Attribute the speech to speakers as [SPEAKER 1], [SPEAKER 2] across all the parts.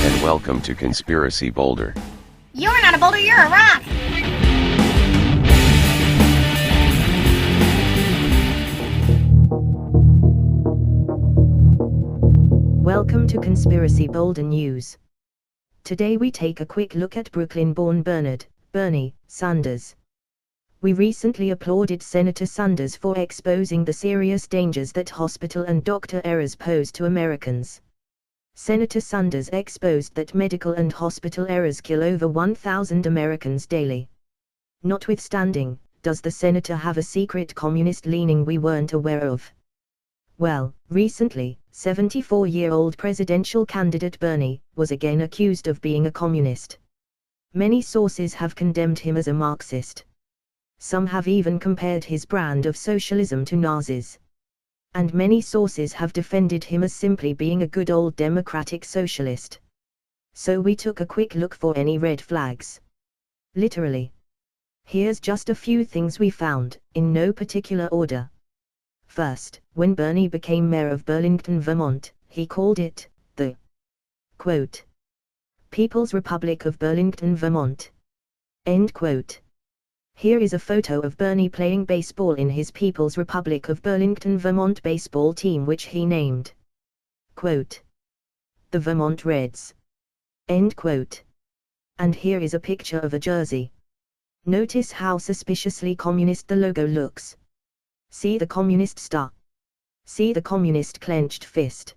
[SPEAKER 1] and welcome to Conspiracy Boulder.
[SPEAKER 2] You're not a boulder, you're a rock!
[SPEAKER 3] Welcome to Conspiracy Boulder News. Today we take a quick look at Brooklyn-born Bernie Sanders. We recently applauded Senator Sanders for exposing the serious dangers that hospital and doctor errors pose to Americans. Senator Sanders exposed that medical and hospital errors kill over 1,000 Americans daily. Notwithstanding, does the senator have a secret communist leaning we weren't aware of? Well, recently, 74-year-old presidential candidate Bernie was again accused of being a communist. Many sources have condemned him as a Marxist. Some have even compared his brand of socialism to Nazis. And many sources have defended him as simply being a good old Democratic Socialist. So we took a quick look for any red flags. Literally. Here's just a few things we found, in no particular order. First, when Bernie became mayor of Burlington, Vermont, he called it the, quote, People's Republic of Burlington, Vermont. End quote. Here is a photo of Bernie playing baseball in his People's Republic of Burlington, Vermont baseball team, which he named, quote, the Vermont Reds. End quote. And here is a picture of a jersey. Notice how suspiciously communist the logo looks. See the communist star. See the communist clenched fist.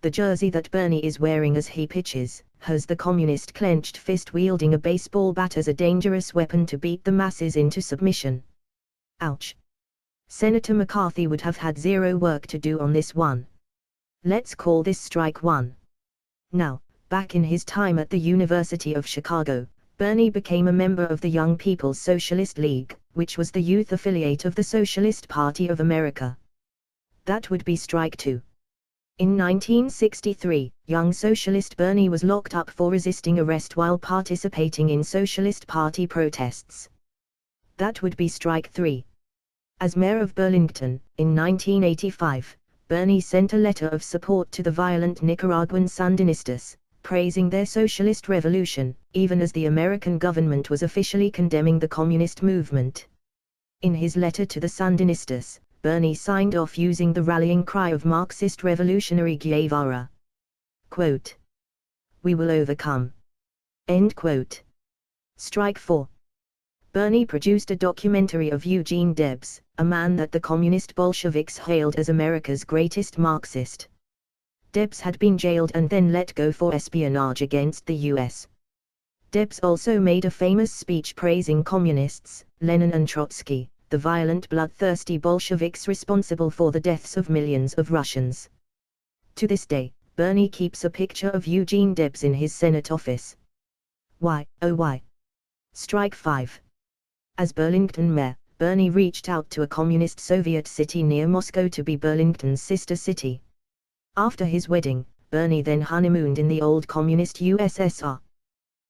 [SPEAKER 3] The jersey that Bernie is wearing as he pitches has the communist clenched fist wielding a baseball bat as a dangerous weapon to beat the masses into submission. Ouch. Senator McCarthy would have had zero work to do on this one. Let's call this strike one. Now, back in his time at the University of Chicago, Bernie became a member of the Young People's Socialist League, which was the youth affiliate of the Socialist Party of America. That would be strike two. In 1963, young socialist Bernie was locked up for resisting arrest while participating in Socialist Party protests. That would be strike three. As mayor of Burlington, in 1985, Bernie sent a letter of support to the violent Nicaraguan Sandinistas, praising their socialist revolution, even as the American government was officially condemning the communist movement. In his letter to the Sandinistas, Bernie signed off using the rallying cry of Marxist revolutionary Guevara. Quote, "We will overcome." End quote. Strike 4. Bernie produced a documentary of Eugene Debs, a man that the communist Bolsheviks hailed as America's greatest Marxist. Debs had been jailed and then let go for espionage against the U.S. Debs also made a famous speech praising communists, Lenin and Trotsky, the violent bloodthirsty Bolsheviks responsible for the deaths of millions of Russians. To this day, Bernie keeps a picture of Eugene Debs in his Senate office. Why, oh why? Strike 5. As Burlington mayor, Bernie reached out to a communist Soviet city near Moscow to be Burlington's sister city. After his wedding, Bernie then honeymooned in the old communist USSR.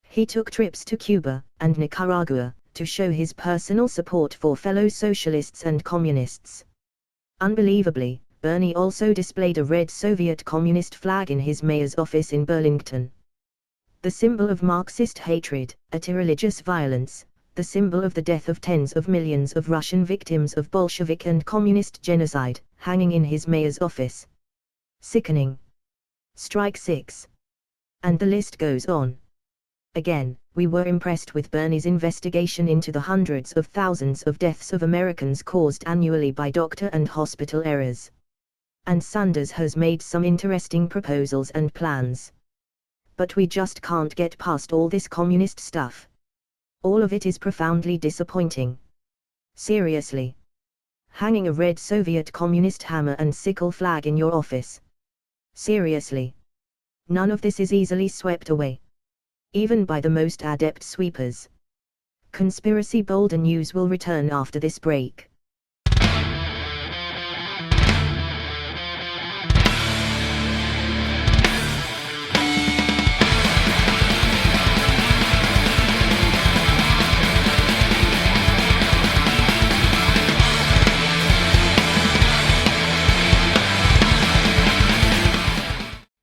[SPEAKER 3] He took trips to Cuba and Nicaragua to show his personal support for fellow socialists and communists. Unbelievably, Bernie also displayed a red Soviet communist flag in his mayor's office in Burlington. The symbol of Marxist hatred, anti-religious violence, the symbol of the death of tens of millions of Russian victims of Bolshevik and communist genocide, hanging in his mayor's office. Sickening. Strike 6. And the list goes on. Again, we were impressed with Bernie's investigation into the hundreds of thousands of deaths of Americans caused annually by doctor and hospital errors. And Sanders has made some interesting proposals and plans. But we just can't get past all this communist stuff. All of it is profoundly disappointing. Seriously. Hanging a red Soviet communist hammer and sickle flag in your office. Seriously. None of this is easily swept away. Even by the most adept sweepers. Conspiracy Boulder News will return after this break.